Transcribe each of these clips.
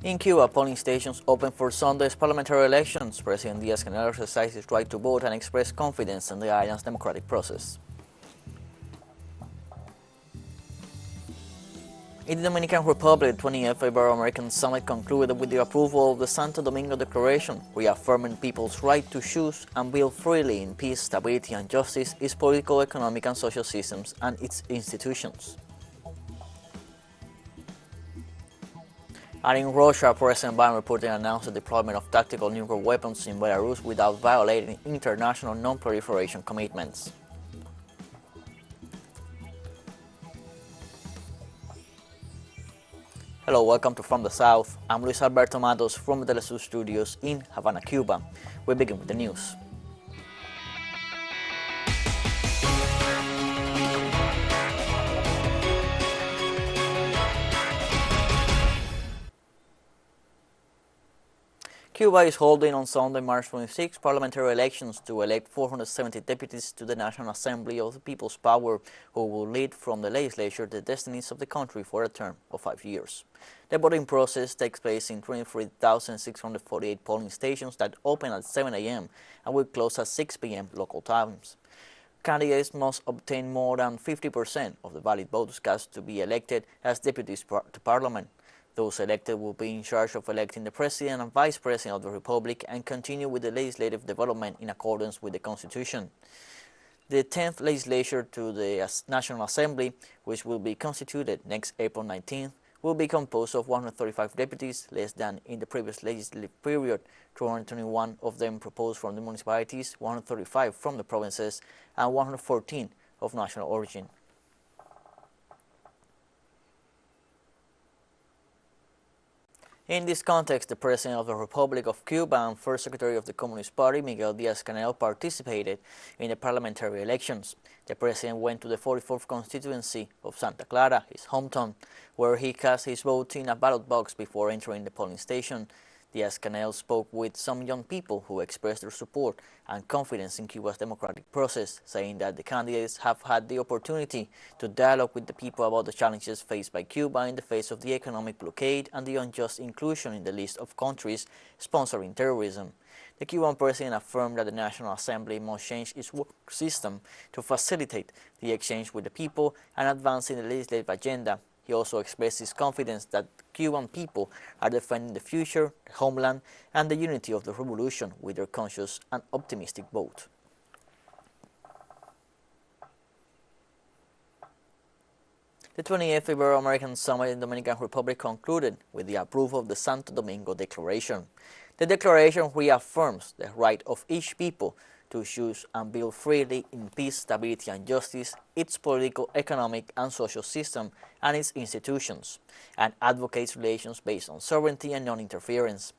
In Cuba, polling stations open for Sunday's parliamentary elections. President Díaz-Canel exercised his right to vote and expressed confidence in the island's democratic process. In the Dominican Republic, the 20th Ibero-American Summit concluded with the approval of the Santo Domingo Declaration, reaffirming people's right to choose and build freely in peace, stability, and justice its political, economic, and social systems and its institutions. And in Russia, President Biden reportedly announced the deployment of tactical nuclear weapons in Belarus without violating international non-proliferation commitments. Hello, welcome to From the South. I'm Luis Alberto Matos from the TeleSUR studios in Havana, Cuba. We begin with the news. Cuba is holding on Sunday, March 26, parliamentary elections to elect 470 deputies to the National Assembly of the People's Power, who will lead from the legislature the destinies of the country for a term of 5 years. The voting process takes place in 23,648 polling stations that open at 7 a.m. and will close at 6 p.m. local times. Candidates must obtain more than 50% of the valid votes cast to be elected as deputies to Parliament. Those elected will be in charge of electing the President and Vice President of the Republic and continue with the legislative development in accordance with the Constitution. The 10th legislature to the National Assembly, which will be constituted next April 19th, will be composed of 135 deputies, less than in the previous legislative period, 221 of them proposed from the municipalities, 135 from the provinces, and 114 of national origin. In this context, the President of the Republic of Cuba and First Secretary of the Communist Party, Miguel Díaz-Canel, participated in the parliamentary elections. The President went to the 44th constituency of Santa Clara, his hometown, where he cast his vote in a ballot box before entering the polling station. Díaz-Canel spoke with some young people who expressed their support and confidence in Cuba's democratic process, saying that the candidates have had the opportunity to dialogue with the people about the challenges faced by Cuba in the face of the economic blockade and the unjust inclusion in the list of countries sponsoring terrorism. The Cuban president affirmed that the National Assembly must change its work system to facilitate the exchange with the people and advance in the legislative agenda. He also expressed his confidence that Cuban people are defending the future, the homeland, and the unity of the revolution with their conscious and optimistic vote. The 20th Ibero-American Summit in the Dominican Republic concluded with the approval of the Santo Domingo Declaration. The declaration reaffirms the right of each people to choose and build freely in peace, stability, and justice its political, economic, and social system and its institutions, and advocates relations based on sovereignty and non-interference,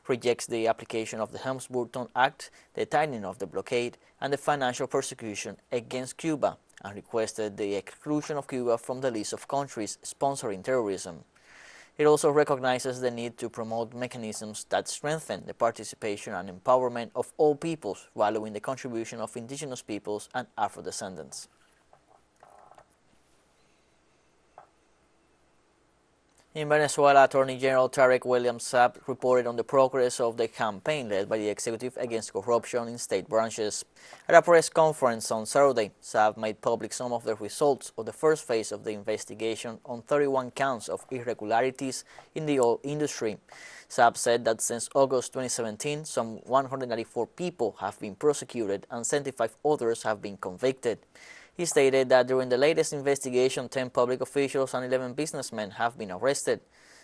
rejects the application of the Helms-Burton Act, the tightening of the blockade, and the financial persecution against Cuba, and requested the exclusion of Cuba from the list of countries sponsoring terrorism. It also recognizes the need to promote mechanisms that strengthen the participation and empowerment of all peoples, valuing the contribution of indigenous peoples and Afro-descendants. In Venezuela, Attorney General Tarek William Saab reported on the progress of the campaign led by the executive against corruption in state branches. At a press conference on Saturday, Saab made public some of the results of the first phase of the investigation on 31 counts of irregularities in the oil industry. Saab said that since August 2017, some 194 people have been prosecuted and 75 others have been convicted. He stated that during the latest investigation, 10 public officials and 11 businessmen have been arrested.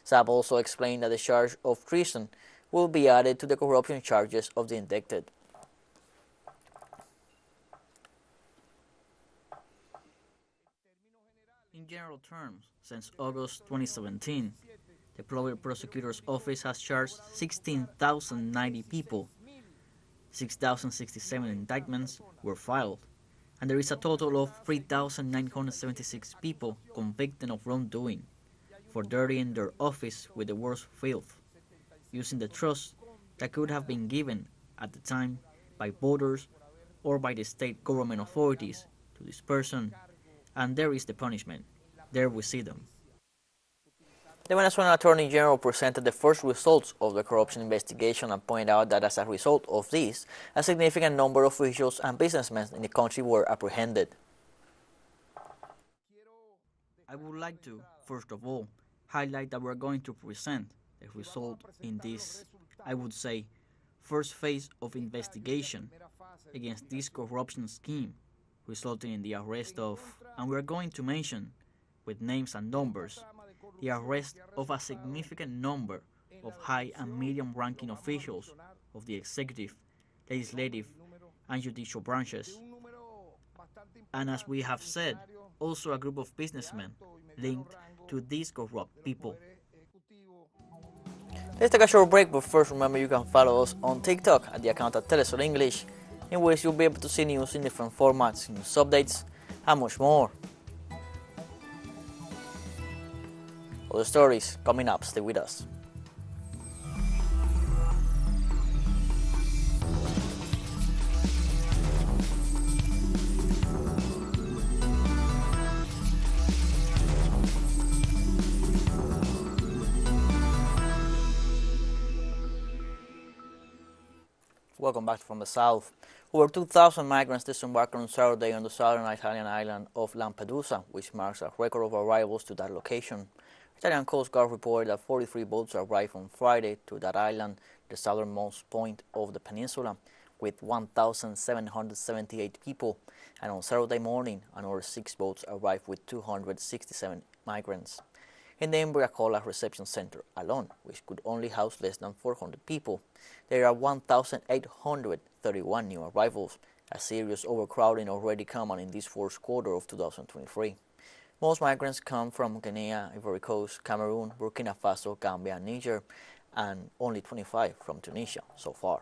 Saab also explained that the charge of treason will be added to the corruption charges of the indicted. In general terms, since August 2017, the Public Prosecutor's Office has charged 16,090 people. 6,067 indictments were filed, and there is a total of 3,976 people convicted of wrongdoing for dirtying their office with the worst filth, using the trust that could have been given at the time by voters or by the state government authorities to this person, and there is the punishment. There we see them. The Venezuelan Attorney General presented the first results of the corruption investigation and pointed out that as a result of this, a significant number of officials and businessmen in the country were apprehended. I would like to, first of all, highlight that we're going to present the result in this, I would say, first phase of investigation against this corruption scheme, resulting in the arrest of, and we're going to mention, with names and numbers, the arrest of a significant number of high and medium-ranking officials of the executive, legislative, and judicial branches. And as we have said, also a group of businessmen linked to these corrupt people. Let's take a short break, but first remember you can follow us on TikTok at the account at TeleSUR English, in which you'll be able to see news in different formats, news updates, and much more. Other stories coming up, stay with us. Welcome back from the south. Over 2,000 migrants disembarked on Saturday on the southern Italian island of Lampedusa, which marks a record of arrivals to that location. Italian Coast Guard reported that 43 boats arrived on Friday to that island, the southernmost point of the peninsula, with 1,778 people, and on Saturday morning, another 6 boats arrived with 267 migrants. In the Imbriacola reception center alone, which could only house less than 400 people, there are 1,831 new arrivals, a serious overcrowding already common in this first quarter of 2023. Most migrants come from Guinea, Ivory Coast, Cameroon, Burkina Faso, Gambia, and Niger, and only 25 from Tunisia so far.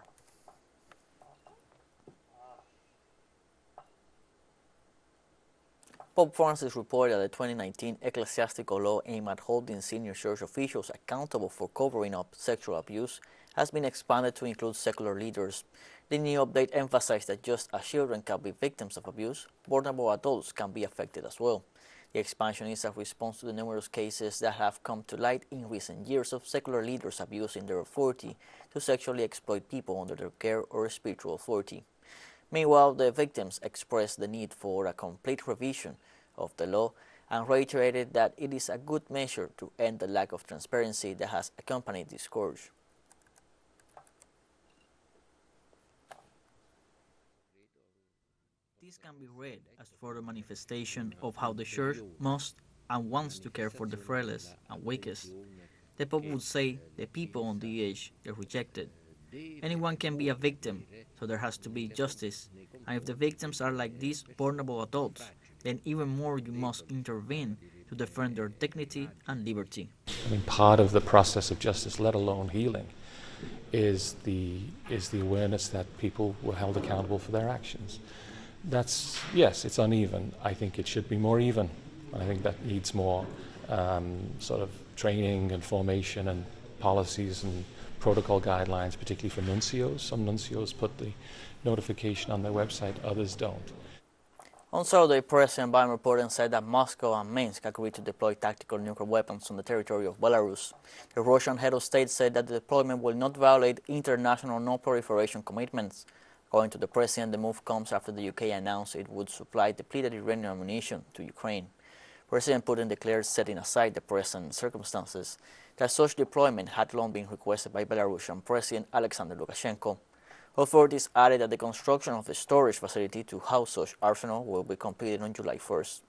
Pope Francis reported that the 2019 ecclesiastical law aimed at holding senior church officials accountable for covering up sexual abuse has been expanded to include secular leaders. The new update emphasized that just as children can be victims of abuse, vulnerable adults can be affected as well. The expansion is a response to the numerous cases that have come to light in recent years of secular leaders abusing their authority to sexually exploit people under their care or spiritual authority. Meanwhile, the victims expressed the need for a complete revision of the law and reiterated that it is a good measure to end the lack of transparency that has accompanied this scourge. This can be read as further manifestation of how the Church must and wants to care for the frailest and weakest. The Pope would say the people on the edge, the rejected. Anyone can be a victim, so there has to be justice. And if the victims are like these vulnerable adults, then even more you must intervene to defend their dignity and liberty. I mean, part of the process of justice, let alone healing, is the awareness that people were held accountable for their actions. That's, yes, it's uneven. I think it should be more even. I think that needs more sort of training and formation and policies and protocol guidelines, particularly for nuncios. Some nuncios put the notification on their website, others don't. On Saturday, President Biden reported said that Moscow and Minsk agreed to deploy tactical nuclear weapons on the territory of Belarus. The Russian head of state said that the deployment will not violate international non-proliferation commitments. According to the president, the move comes after the UK announced it would supply depleted uranium ammunition to Ukraine. President Putin declared, setting aside the present circumstances, that such deployment had long been requested by Belarusian President Alexander Lukashenko. Authorities added that the construction of the storage facility to house such arsenal will be completed on July 1st.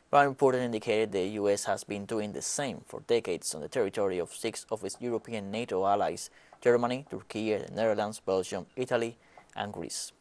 One report indicated the U.S. has been doing the same for decades on the territory of 6 of its European NATO allies: Germany, Turkey, the Netherlands, Belgium, Italy, and Greece.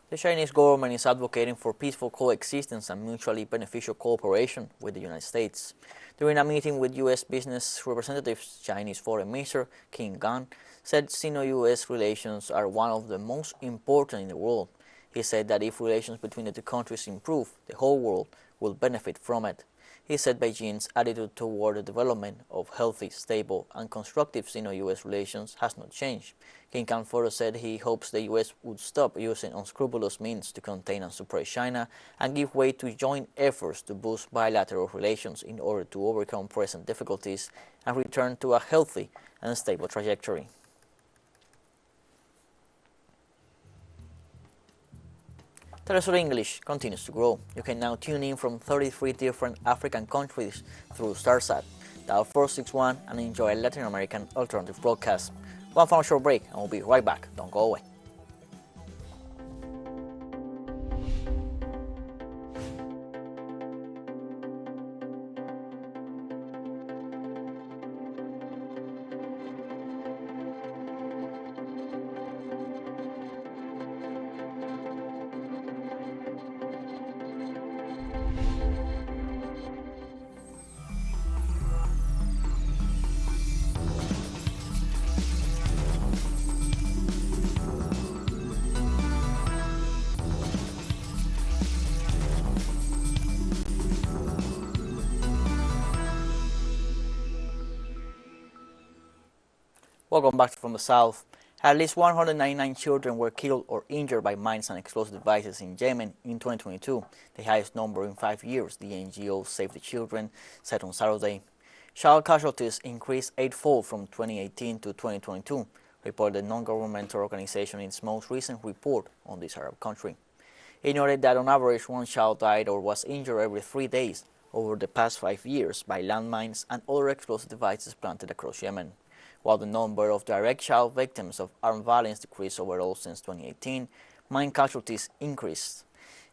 The Chinese government is advocating for peaceful coexistence and mutually beneficial cooperation with the United States. During a meeting with U.S. business representatives, Chinese Foreign Minister Qin Gang said Sino-U.S. relations are one of the most important in the world. He said that if relations between the two countries improve, the whole world will benefit from it. he said Beijing's attitude toward the development of healthy, stable, and constructive Sino-U.S. relations has not changed. King Khan further said he hopes the U.S. would stop using unscrupulous means to contain and suppress China and give way to joint efforts to boost bilateral relations in order to overcome present difficulties and return to a healthy and stable trajectory. TeleSUR English continues to grow. You can now tune in from 33 different African countries through StarSat, dial 461 and enjoy a Latin American alternative broadcast. One final short break and we'll be right back. Don't go away. Welcome back from the south. At least 199 children were killed or injured by mines and explosive devices in Yemen in 2022, the highest number in 5 years, the NGO Save the Children said on Saturday. Child casualties increased eightfold from 2018 to 2022, reported the non-governmental organization in its most recent report on this Arab country. It noted that on average one child died or was injured every 3 days over the past 5 years by landmines and other explosive devices planted across Yemen. While the number of direct child victims of armed violence decreased overall since 2018, mine casualties increased.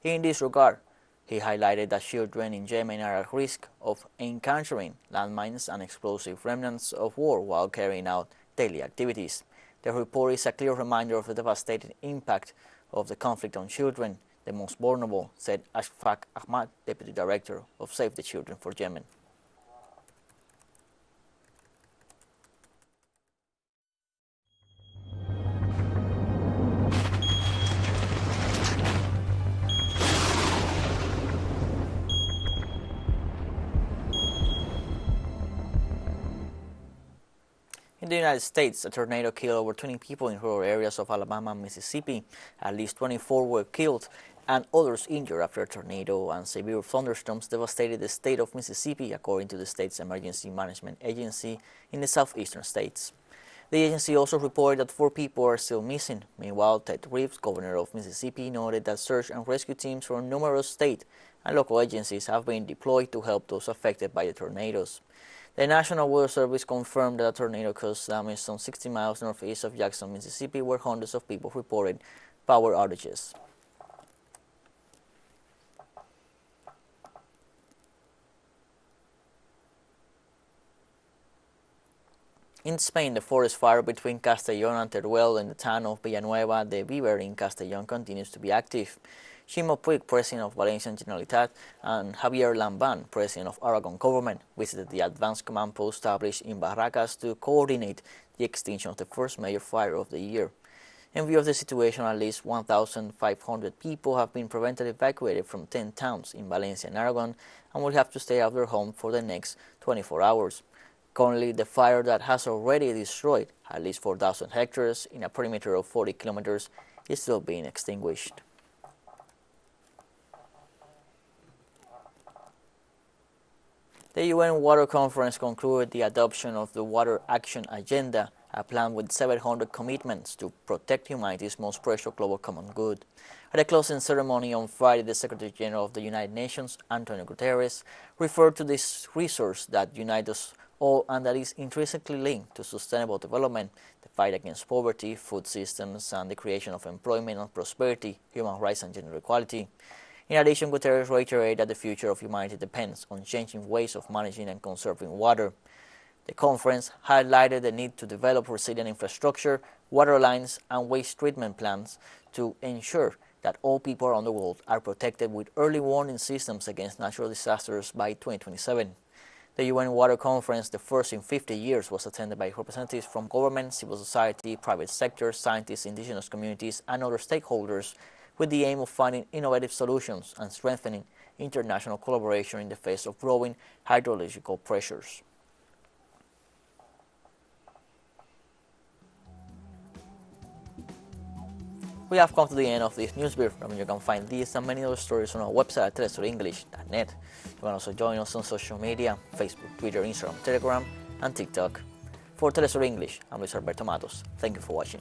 In this regard, he highlighted that children in Yemen are at risk of encountering landmines and explosive remnants of war while carrying out daily activities. The report is a clear reminder of the devastating impact of the conflict on children, the most vulnerable, said Ashfaq Ahmad, Deputy Director of Save the Children for Yemen. In the United States, a tornado killed over 20 people in rural areas of Alabama and Mississippi. At least 24 were killed and others injured after a tornado and severe thunderstorms devastated the state of Mississippi, according to the state's emergency management agency in the southeastern states. The agency also reported that 4 people are still missing. Meanwhile, Ted Reeves, governor of Mississippi, noted that search and rescue teams from numerous state and local agencies have been deployed to help those affected by the tornadoes. The National Weather Service confirmed that a tornado caused damage some 60 miles northeast of Jackson, Mississippi, where hundreds of people reported power outages. In Spain, the forest fire between Castellón and Teruel in the town of Villanueva de Viver in Castellón continues to be active. Ximo Puig, President of Valencian Generalitat, and Javier Lamban, President of Aragon Government, visited the advanced command post established in Barracas to coordinate the extinction of the first major fire of the year. In view of the situation, at least 1,500 people have been prevented evacuated from 10 towns in Valencia and Aragon and will have to stay out of their home for the next 24 hours. Currently, the fire that has already destroyed at least 4,000 hectares in a perimeter of 40 kilometers is still being extinguished. The UN Water Conference concluded the adoption of the Water Action Agenda, a plan with 700 commitments to protect humanity's most precious global common good. At a closing ceremony on Friday, the Secretary General of the United Nations, Antonio Guterres, referred to this resource that unites us all and that is intrinsically linked to sustainable development, the fight against poverty, food systems, and the creation of employment and prosperity, human rights, and gender equality. In addition, Guterres reiterated that the future of humanity depends on changing ways of managing and conserving water. The conference highlighted the need to develop resilient infrastructure, water lines, and waste treatment plants to ensure that all people around the world are protected with early warning systems against natural disasters by 2027. The UN Water Conference, the first in 50 years, was attended by representatives from government, civil society, private sector, scientists, indigenous communities, and other stakeholders, with the aim of finding innovative solutions and strengthening international collaboration in the face of growing hydrological pressures. We have come to the end of this news brief. You can find these and many other stories on our website at telesurenglish.net. You can also join us on social media, Facebook, Twitter, Instagram, Telegram, and TikTok. For TeleSUR English, I'm Luis Alberto Matos. Thank you for watching.